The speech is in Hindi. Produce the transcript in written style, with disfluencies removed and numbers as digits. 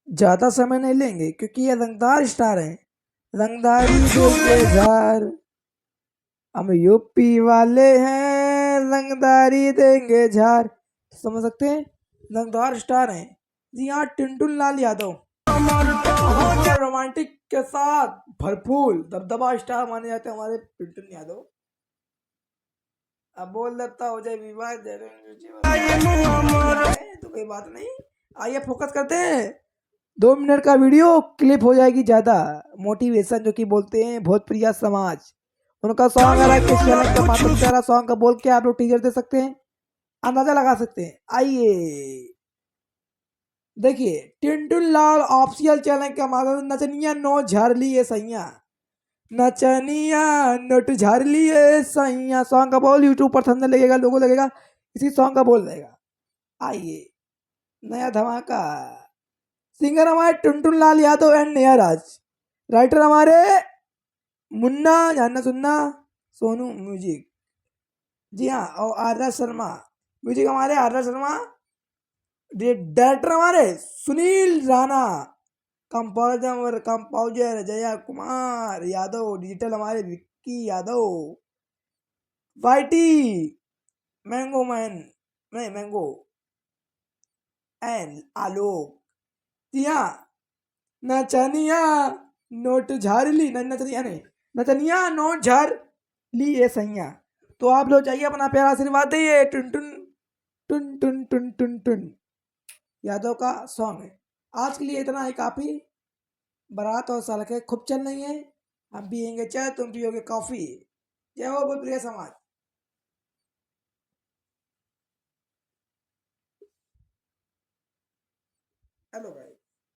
ज्यादा समय नहीं लेंगे क्योंकि ये रंगदार स्टार है। रंगदारी देंगे झार, हम यूपी वाले हैं, रंगदारी देंगे झार। समझ सकते हैं, रंगदार स्टार हैं जी हाँ, टुनटुन लाल यादव। पूरा रोमांटिक के साथ भरपूर दबदबा स्टार माने जाते हैं हमारे टुनटुन यादव। अब बोल देता हो जाए विवाह तो कोई बात नहीं। आइए फोकस करते हैं। 2 मिनट का वीडियो क्लिप हो जाएगी ज्यादा। मोटिवेशन जो कि बोलते हैं भोजप्रिया समाज, उनका सॉन्ग आ रहा है किस चैनल के माध्यम से आ रहा सॉन्ग का बोल के आप लोग टीजर दे सकते हैं, अंदाजा लगा सकते हैं। आइए देखिए, टिंटुन लाल ऑफिशियल चैनल के माध्यम से नचनिया नो झार लिए सैया, नचनिया नोट झार लिए सैया सॉन्ग का बोल यूट्यूब पर थंबनेल लगेगा, लोगो लगेगा, इसी सॉन्ग का बोल रहेगा। आइए नया धमाका। सिंगर हमारे टुनटुन लाल यादव एंड नेहा राज। राइटर हमारे मुन्ना जानना सुनना सोनू म्यूजिक। जी हाँ, और आर्या शर्मा म्यूजिक हमारे आर्या शर्मा। डायरेक्टर हमारे सुनील राणा। कंपोजर जया कुमार यादव। डिजिटल हमारे Vicky Yadav. YT mango man, नहीं मैंगो एंड आलोक। जी हाँ, नचनिया नोट झारली नचनिया नहीं, नचनिया नोट झार ली ये सैया। तो आप लोग चाहिए अपना प्यारा आशीर्वाद दिए। टुन टुन टुन टुन टुन टुन टुन यादव का सॉन्ग है। आज के लिए इतना ही काफी। बारात और सड़कें खूब चल रही हैं, हम पियेंगे चाय, तुम पियोगे कॉफी। जय हो प्रिय समाज। हेलो भाई।